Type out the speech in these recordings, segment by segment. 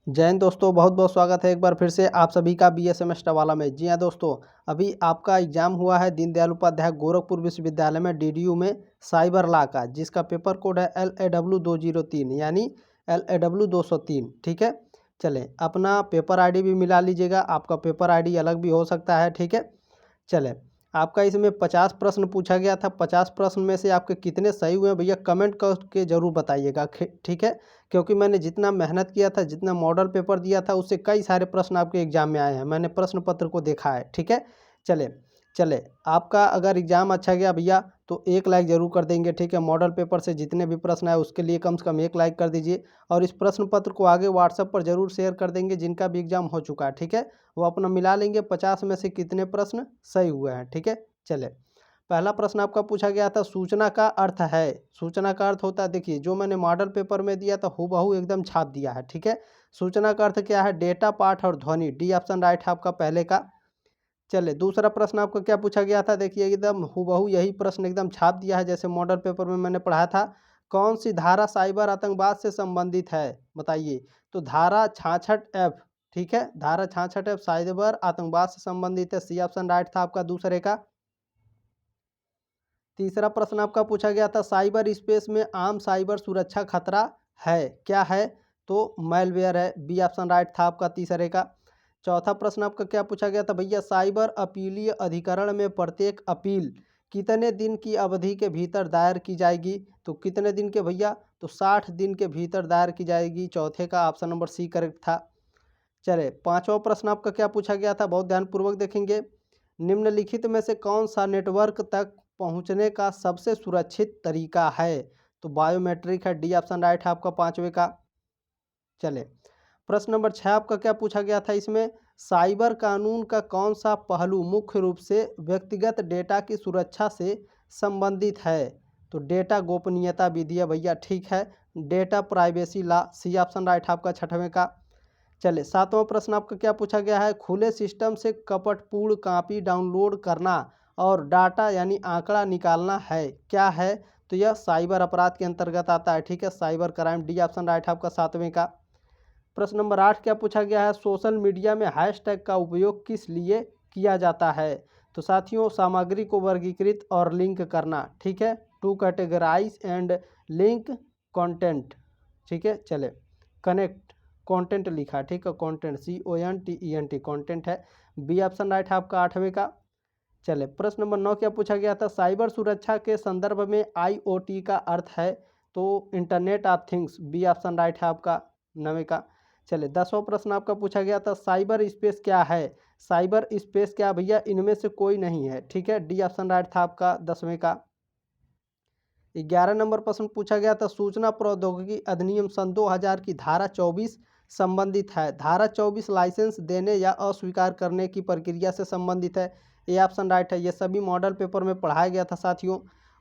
जय हिंद दोस्तों, बहुत बहुत स्वागत है एक बार फिर से आप सभी का BSM वाला में। जी हाँ दोस्तों, अभी आपका एग्जाम हुआ है दीनदयाल उपाध्याय गोरखपुर विश्वविद्यालय में DDU में साइबर लॉ का, जिसका पेपर कोड है LAW 203 यानी LAW 203। ठीक है, चलें अपना पेपर ID भी मिला लीजिएगा, आपका पेपर ID अलग भी हो सकता है। ठीक है, चलें आपका इसमें 50 प्रश्न पूछा गया था। 50 प्रश्न में से आपके कितने सही हुए हैं भैया कमेंट करके ज़रूर बताइएगा। ठीक है, क्योंकि मैंने जितना मेहनत किया था, जितना मॉडल पेपर दिया था, उससे कई सारे प्रश्न आपके एग्जाम में आए हैं। मैंने प्रश्न पत्र को देखा है। ठीक है, चले चले आपका अगर एग्ज़ाम अच्छा गया भैया तो एक लाइक ज़रूर कर देंगे। ठीक है, मॉडल पेपर से जितने भी प्रश्न आए उसके लिए कम से कम एक लाइक कर दीजिए, और इस प्रश्न पत्र को आगे व्हाट्सएप पर ज़रूर शेयर कर देंगे जिनका भी एग्ज़ाम हो चुका है। ठीक है, वो अपना मिला लेंगे 50 में से कितने प्रश्न सही हुए हैं। ठीक है, चले पहला प्रश्न आपका पूछा गया था, सूचना का अर्थ है। सूचना का अर्थ होता है, देखिए जो मैंने मॉडल पेपर में दिया था हूबहू एकदम छाप दिया है। ठीक है, सूचना का अर्थ क्या है? डेटा, पाठ और ध्वनि। डी ऑप्शन राइट है आपका पहले का। चले दूसरा प्रश्न आपको क्या पूछा गया था, देखिए एकदम हूबहू यही प्रश्न एकदम छाप दिया है जैसे मॉडल पेपर में मैंने पढ़ा था। कौन सी धारा साइबर आतंकवाद से संबंधित है, बताइए। तो धारा 66F। ठीक है, धारा 66F साइबर आतंकवाद से संबंधित है। सी ऑप्शन राइट था आपका दूसरे का। तीसरा प्रश्न आपका पूछा गया था, साइबर स्पेस में आम साइबर सुरक्षा खतरा है, क्या है? तो मैलवेयर है। बी ऑप्शन राइट था आपका तीसरे का। चौथा प्रश्न आपका क्या पूछा गया था भैया, साइबर अपीलीय अधिकरण में प्रत्येक अपील कितने दिन की अवधि के भीतर दायर की जाएगी? तो कितने दिन के भैया? तो 60 दिन के भीतर दायर की जाएगी। चौथे का ऑप्शन नंबर सी करेक्ट था। चले पांचवा प्रश्न आपका क्या पूछा गया था, बहुत ध्यानपूर्वक देखेंगे। निम्नलिखित में से कौन सा नेटवर्क तक पहुंचने का सबसे सुरक्षित तरीका है? तो बायोमेट्रिक है। डी ऑप्शन राइट है आपका पांचवे का। चले प्रश्न नंबर 6 आपका क्या पूछा गया था, इसमें साइबर कानून का कौन सा पहलू मुख्य रूप से व्यक्तिगत डेटा की सुरक्षा से संबंधित है? तो डेटा गोपनीयता विधि है भैया। ठीक है, data privacy law. C option right है आपका छठवें का। चलिए सातवां प्रश्न आपका क्या पूछा गया है, खुले सिस्टम से कपटपूर्ण कॉपी डाउनलोड करना और डाटा यानी आंकड़ा निकालना है, क्या है? तो यह साइबर अपराध के अंतर्गत आता है। ठीक है, cyber crime. D option right है आपका सातवें का। प्रश्न नंबर 8 क्या पूछा गया है, सोशल मीडिया में हैशटैग का उपयोग किस लिए किया जाता है? तो साथियों, सामग्री को वर्गीकृत और लिंक करना। ठीक है, to categorise and link content. ठीक है, चले कनेक्ट कंटेंट लिखा। ठीक है, कंटेंट CONTENT कंटेंट है। बी ऑप्शन राइट है आपका आठवें का। चले प्रश्न नंबर 9 क्या पूछा गया था, साइबर सुरक्षा के संदर्भ में IoT का अर्थ है? तो internet of things. B option right है आपका नवे का। चले 10वां प्रश्न आपका पूछा गया था, साइबर स्पेस क्या है? साइबर स्पेस क्या भैया? इनमें से कोई नहीं है। ठीक है, डी ऑप्शन राइट था आपका 10वें का। 11 नंबर प्रश्न पूछा गया था, सूचना प्रौद्योगिकी अधिनियम सन 2000 की धारा 24 संबंधित है। धारा 24 लाइसेंस देने या अस्वीकार करने की प्रक्रिया से संबंधित है। ए ऑप्शन राइट है। ये सभी मॉडल पेपर में पढ़ाया गया था साथियों।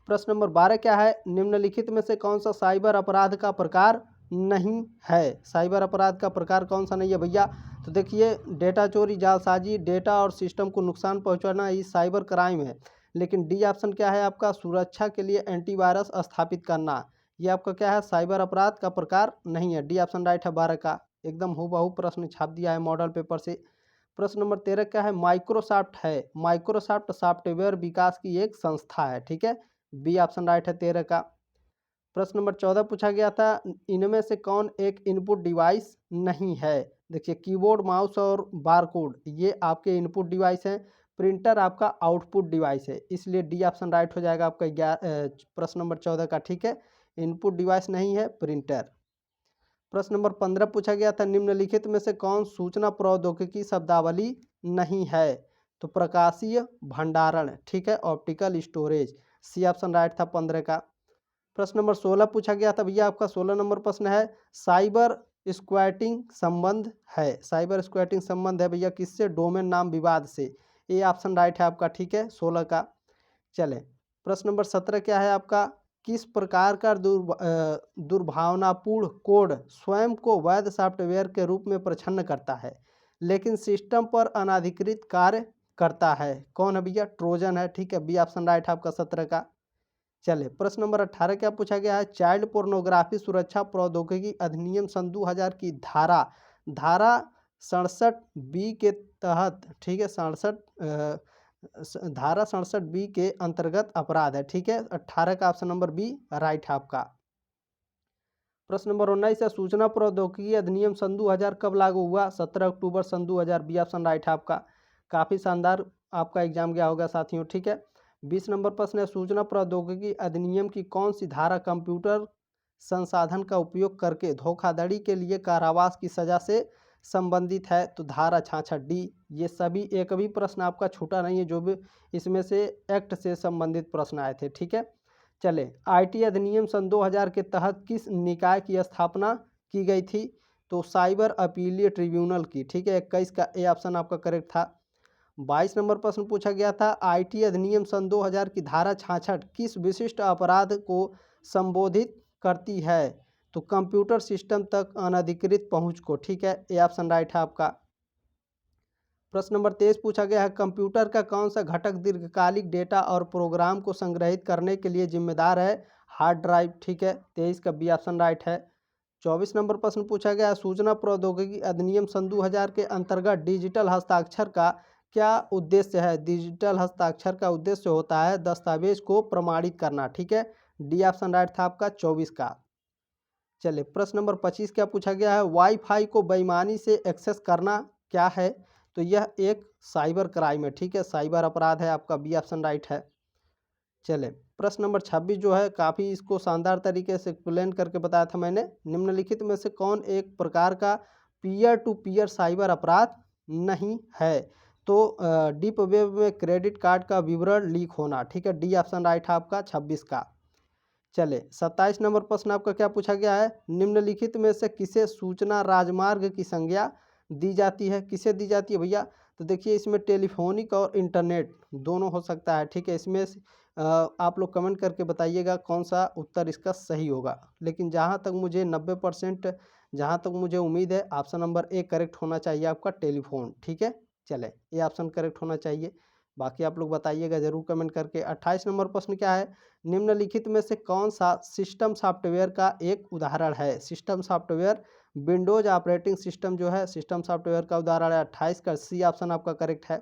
प्रश्न नंबर 12 क्या है, निम्नलिखित में से कौन सा साइबर अपराध का प्रकार नहीं है? साइबर अपराध का प्रकार कौन सा नहीं है भैया? तो देखिए, डेटा चोरी, जालसाजी, डेटा और सिस्टम को नुकसान पहुंचाना, ये साइबर क्राइम है। लेकिन डी ऑप्शन क्या है आपका, सुरक्षा के लिए एंटीवायरस स्थापित करना, ये आपका क्या है, साइबर अपराध का प्रकार नहीं है। डी ऑप्शन राइट है 12 का। एकदम हूबहू प्रश्न छाप दिया है मॉडल पेपर से। प्रश्न नंबर 13 क्या है, माइक्रोसॉफ्ट है। माइक्रोसॉफ्ट सॉफ्टवेयर विकास की एक संस्था है। ठीक है, बी ऑप्शन राइट है 13 का। प्रश्न नंबर 14 पूछा गया था, इनमें से कौन एक इनपुट डिवाइस नहीं है? देखिए, कीबोर्ड, माउस और बारकोड ये आपके इनपुट डिवाइस हैं। प्रिंटर आपका आउटपुट डिवाइस है, इसलिए डी ऑप्शन राइट हो जाएगा आपका प्रश्न नंबर 14 का। ठीक है, इनपुट डिवाइस नहीं है प्रिंटर। प्रश्न नंबर 15 पूछा गया था, निम्नलिखित में से कौन सूचना प्रौद्योगिकी शब्दावली नहीं है? तो प्रकाशीय भंडारण। ठीक है, optical storage. C option right था 15 का। प्रश्न नंबर 16 पूछा गया था भैया आपका 16 नंबर प्रश्न है, साइबर स्क्वैटिंग संबंध है। साइबर स्क्वैटिंग संबंध है भैया किससे? डोमेन नाम विवाद से। ए ऑप्शन राइट है आपका। ठीक है, 16 का। चले प्रश्न नंबर 17 क्या है आपका, किस प्रकार का दुर्भावनापूर्ण कोड स्वयं को वैध सॉफ्टवेयर के रूप में प्रछन्न करता है लेकिन सिस्टम पर अनाधिकृत कार्य करता है? कौन है भैया? ट्रोजन है। ठीक है, बी ऑप्शन राइट है आपका 17 का। चले प्रश्न नंबर 18 क्या पूछा गया है, चाइल्ड पोर्नोग्राफी सुरक्षा प्रौद्योगिकी अधिनियम सन 2000 की धारा धारा 67 बी के तहत, ठीक है, धारा 67 बी के अंतर्गत अपराध है, ठीक है। 18 का ऑप्शन नंबर बी राइट है आपका। प्रश्न नंबर 19 है, सूचना प्रौद्योगिकी अधिनियम सन 2000 कब लागू हुआ? 17 अक्टूबर सन 2000, बी ऑप्शन राइट है आपका। काफ़ी शानदार आपका एग्जाम गया होगा साथियों, ठीक है। 20 नंबर प्रश्न है, सूचना प्रौद्योगिकी अधिनियम की कौन सी धारा कंप्यूटर संसाधन का उपयोग करके धोखाधड़ी के लिए कारावास की सजा से संबंधित है? तो धारा 66 डी। ये सभी एक भी प्रश्न आपका छूटा नहीं है, जो भी इसमें से एक्ट से संबंधित प्रश्न आए थे, ठीक है। चले, आईटी अधिनियम सन 2000 के तहत किस निकाय की स्थापना की गई थी? तो साइबर अपीलीय ट्रिब्यूनल की, ठीक है। 21 का ए ऑप्शन आपका करेक्ट था। 22 नंबर प्रश्न पूछा गया था, आईटी अधिनियम सन 2000 की धारा 66 किस विशिष्ट अपराध को संबोधित करती है? तो कंप्यूटर सिस्टम तक अनधिकृत पहुंच को, ठीक है। ए ऑप्शन राइट है आपका। प्रश्न नंबर 23 पूछा गया है, कंप्यूटर का कौन सा घटक दीर्घकालिक डेटा और प्रोग्राम को संग्रहित करने के लिए जिम्मेदार है? हार्ड ड्राइव, ठीक है। 23 का बी ऑप्शन राइट है। 24 नंबर प्रश्न पूछा गया है, सूचना प्रौद्योगिकी अधिनियम सन 2000 के अंतर्गत डिजिटल हस्ताक्षर का क्या उद्देश्य है? डिजिटल हस्ताक्षर का उद्देश्य होता है दस्तावेज को प्रमाणित करना, ठीक है। डी ऑप्शन राइट था आपका 24 का। चलिए, प्रश्न नंबर 25 क्या पूछा गया है, वाईफाई को बेईमानी से एक्सेस करना क्या है? तो यह एक साइबर क्राइम है, ठीक है, साइबर अपराध है आपका, बी ऑप्शन राइट है। चले, प्रश्न नंबर 26 जो है काफ़ी इसको शानदार तरीके से एक्सप्लेन करके बताया था मैंने। निम्नलिखित में से कौन एक प्रकार का पीयर टू पीयर साइबर अपराध नहीं है? तो डीप वेब में क्रेडिट कार्ड का विवरण लीक होना, ठीक है। डी ऑप्शन राइट है आपका 26 का। चले, 27 नंबर प्रश्न आपका क्या पूछा गया है, निम्नलिखित में से किसे सूचना राजमार्ग की संज्ञा दी जाती है? किसे दी जाती है भैया? तो देखिए, इसमें टेलीफोनिक और इंटरनेट दोनों हो सकता है, ठीक है। इसमें आप लोग कमेंट करके बताइएगा कौन सा उत्तर इसका सही होगा। लेकिन जहाँ तक मुझे 90% जहाँ तक मुझे उम्मीद है, ऑप्शन नंबर ए करेक्ट होना चाहिए आपका, टेलीफोन, ठीक है। चले, ये ऑप्शन करेक्ट होना चाहिए। बाकी आप लोग बताइएगा जरूर कमेंट करके। 28 नंबर प्रश्न क्या है, निम्नलिखित में से कौन सा सिस्टम सॉफ्टवेयर का एक उदाहरण है? System software, Windows operating system जो है सिस्टम सॉफ्टवेयर का उदाहरण है। 28 का सी ऑप्शन आपका करेक्ट है।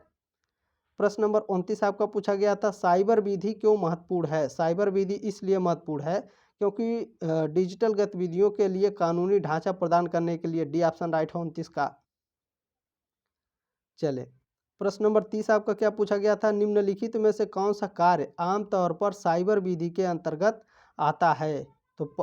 प्रश्न नंबर 29 आपका पूछा गया था, साइबर विधि क्यों महत्वपूर्ण है? साइबर विधि इसलिए महत्वपूर्ण है क्योंकि डिजिटल गतिविधियों के लिए कानूनी ढांचा प्रदान करने के लिए, डी ऑप्शन राइट है 29 का। चले, प्रश्न नंबर 30 आपका क्या पूछा गया था, निम्नलिखित में से कौन सा कार्य आमतौर पर साइबर विधि के अंतर्गत आता है? तो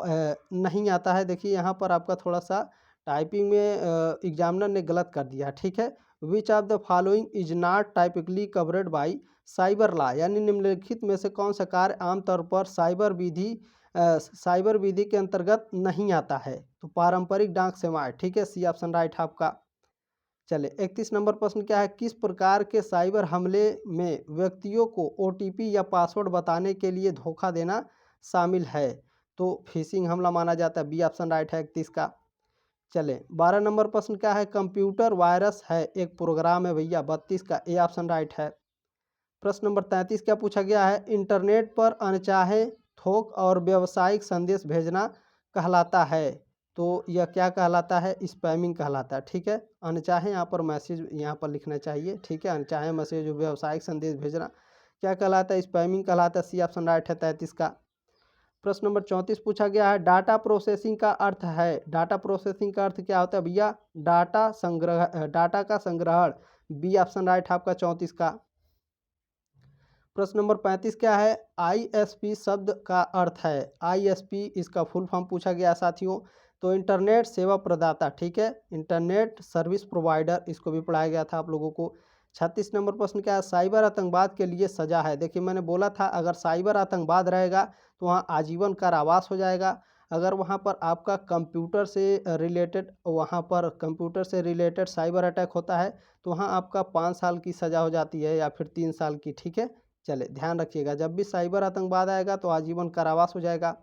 नहीं आता है। देखिए, यहाँ पर आपका थोड़ा सा टाइपिंग में एग्जामिनर ने गलत कर दिया, ठीक है। Which of the following is not typically covered by cyber law, यानी निम्नलिखित में से कौन सा कार्य आमतौर पर साइबर विधि के अंतर्गत नहीं आता है? तो पारंपरिक डाक सेवाएं, ठीक है। सी ऑप्शन राइट है आपका। चले, 31 नंबर प्रश्न क्या है, किस प्रकार के साइबर हमले में व्यक्तियों को ओटीपी या पासवर्ड बताने के लिए धोखा देना शामिल है? तो फिशिंग हमला माना जाता है, बी ऑप्शन राइट है 31 का। चले, 12 नंबर प्रश्न क्या है, कंप्यूटर वायरस है एक प्रोग्राम है भैया, 32 का ए ऑप्शन राइट है। प्रश्न नंबर 33 क्या पूछा गया है, इंटरनेट पर अनचाहे थोक और व्यावसायिक संदेश भेजना कहलाता है? तो यह क्या कहलाता है? स्पैमिंग कहलाता है, ठीक है। अनचाहे यहाँ पर मैसेज यहाँ पर लिखना चाहिए, ठीक है। अनचाहे मैसेज व्यावसायिक संदेश भेजना क्या कहलाता है? स्पैमिंग कहलाता है, सी ऑप्शन राइट है 33 का। प्रश्न नंबर 34 पूछा गया है, डाटा प्रोसेसिंग का अर्थ है? डाटा प्रोसेसिंग का अर्थ क्या होता है भैया? डाटा का संग्रहण, बी ऑप्शन राइट है आपका 34 का। प्रश्न नंबर 35 क्या है, आईएसपी शब्द का अर्थ है? आईएसपी इसका फुल फॉर्म पूछा गया साथियों। तो इंटरनेट सेवा प्रदाता, ठीक है, इंटरनेट सर्विस प्रोवाइडर, इसको भी पढ़ाया गया था आप लोगों को। 36 नंबर प्रश्न क्या है, साइबर आतंकवाद के लिए सजा है? देखिए, मैंने बोला था अगर साइबर आतंकवाद रहेगा तो वहाँ आजीवन कारावास हो जाएगा। अगर वहाँ पर आपका कंप्यूटर से रिलेटेड साइबर अटैक होता है तो वहाँ आपका 5 साल की सज़ा हो जाती है या फिर 3 साल की, ठीक है। चले, ध्यान रखिएगा, जब भी साइबर आतंकवाद आएगा तो आजीवन कारावास हो जाएगा।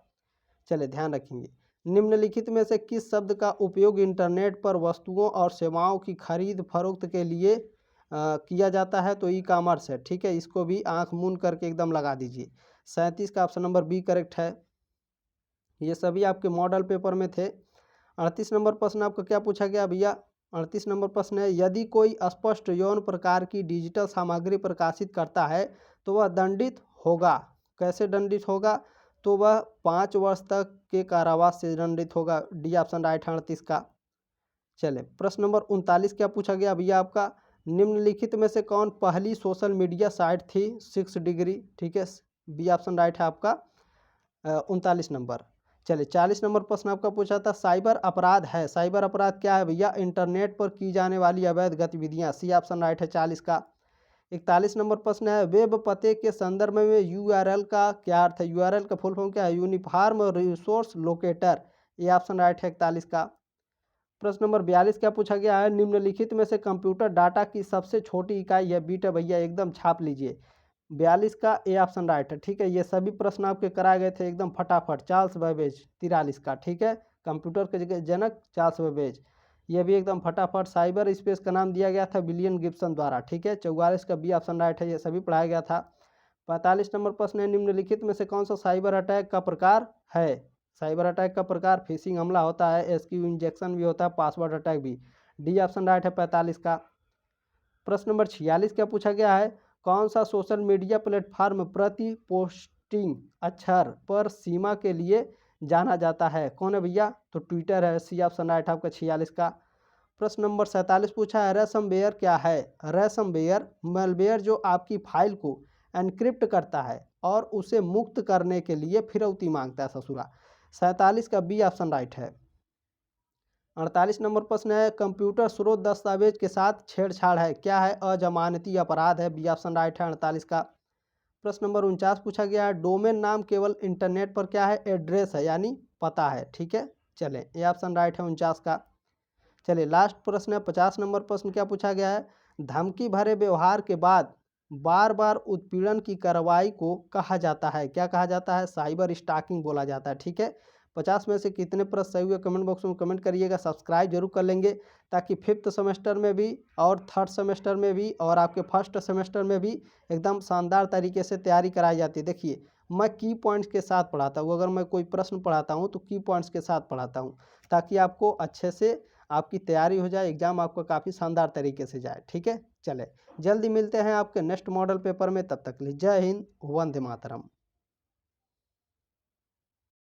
चले, ध्यान रखेंगे। निम्नलिखित में से किस शब्द का उपयोग इंटरनेट पर वस्तुओं और सेवाओं की खरीद फरोख्त के लिए किया जाता है? तो ई कॉमर्स है, ठीक है। इसको भी आंख मूंद करके एकदम लगा दीजिए। 37 का ऑप्शन नंबर बी करेक्ट है। ये सभी आपके मॉडल पेपर में थे। 38 नंबर प्रश्न आपका क्या पूछा गया भैया, 38 नंबर प्रश्न है, यदि कोई अस्पष्ट यौन प्रकार की डिजिटल सामग्री प्रकाशित करता है तो वह दंडित होगा। कैसे दंडित होगा? तो वह 5 वर्ष तक के कारावास से दंडित होगा। डी ऑप्शन राइट है 38 का। चले प्रश्न नंबर 39 क्या पूछा गया भैया आपका, निम्नलिखित में से कौन पहली सोशल मीडिया साइट थी? 6 डिग्री, ठीक है, बी ऑप्शन राइट है आपका 39 नंबर। चलिए 40 नंबर प्रश्न आपका पूछा था, साइबर अपराध है, साइबर अपराध क्या है भैया? इंटरनेट पर की जाने वाली अवैध गतिविधियां। सी ऑप्शन राइट है 40 का। 41 नंबर प्रश्न है, वेब पते के संदर्भ में यूआरएल का क्या अर्थ है? यूआरएल का फुल फॉर्म क्या है? Uniform resource locator. ये ऑप्शन राइट है 41 का। प्रश्न नंबर 42 क्या पूछा गया है, निम्नलिखित में से कंप्यूटर डाटा की सबसे छोटी इकाई है? बीटा भैया एकदम छाप लीजिए। 42 का ए ऑप्शन राइट है, ठीक है। ये सभी प्रश्न आपके कराए गए थे एकदम फटाफट। चार्ल्स बेबेज 43 का, ठीक है, कंप्यूटर के जनक चार्ल्स बेबेज। ये भी एकदम फटाफट। साइबर स्पेस का नाम दिया गया था विलियम गिब्सन द्वारा, ठीक है। 44 का बी ऑप्शन राइट है, ये सभी पढ़ाया गया था। 45 नंबर प्रश्न है, निम्नलिखित में से कौन सा साइबर अटैक का प्रकार है? साइबर अटैक का प्रकार फिशिंग हमला होता है, एसक्यू इंजेक्शन भी होता है, पासवर्ड अटैक भी। डी ऑप्शन राइट है 45 का। प्रश्न नंबर 46 क्या पूछा गया है, कौन सा सोशल मीडिया प्लेटफॉर्म प्रति पोस्टिंग अक्षर पर सीमा के लिए जाना जाता है? कौन है भैया? तो ट्विटर है। सी ऑप्शन राइट आपका 46 का। प्रश्न नंबर 47 पूछा है, रैnsomware क्या है? रैnsomware मैलवेयर जो आपकी फाइल को एनक्रिप्ट करता है और उसे मुक्त करने के लिए फिरौती मांगता है ससुरा। 47 का बी ऑप्शन राइट है। 48 नंबर प्रश्न है, कंप्यूटर स्रोत दस्तावेज के साथ छेड़छाड़ है, क्या है? अजमानती अपराध है। बी ऑप्शन राइट है 48 का। प्रश्न नंबर 49 पूछा गया है, डोमेन नाम केवल इंटरनेट पर क्या है? एड्रेस है, यानी पता है, ठीक है। चले ये ऑप्शन राइट है 49 का। चलिए लास्ट प्रश्न है 50 नंबर प्रश्न क्या पूछा गया है, धमकी भरे व्यवहार के बाद बार बार उत्पीड़न की कार्रवाई को कहा जाता है? क्या कहा जाता है? साइबर स्टॉकिंग बोला जाता है, ठीक है। 50 में से कितने प्रश्न सही हुए कमेंट बॉक्स में कमेंट करिएगा। सब्सक्राइब जरूर कर लेंगे ताकि 5th सेमेस्टर में भी और 3rd सेमेस्टर में भी और आपके 1st सेमेस्टर में भी एकदम शानदार तरीके से तैयारी कराई जाती है। देखिए मैं की पॉइंट्स के साथ पढ़ाता हूँ, अगर मैं कोई प्रश्न पढ़ाता हूँ तो की पॉइंट्स के साथ पढ़ाता हूँ ताकि आपको अच्छे से आपकी तैयारी हो जाए, एग्जाम आपका काफ़ी शानदार तरीके से जाए, ठीक है। चले जल्दी मिलते हैं आपके नेक्स्ट मॉडल पेपर में, तब तक के लिए जय हिंद, वंदे मातरम।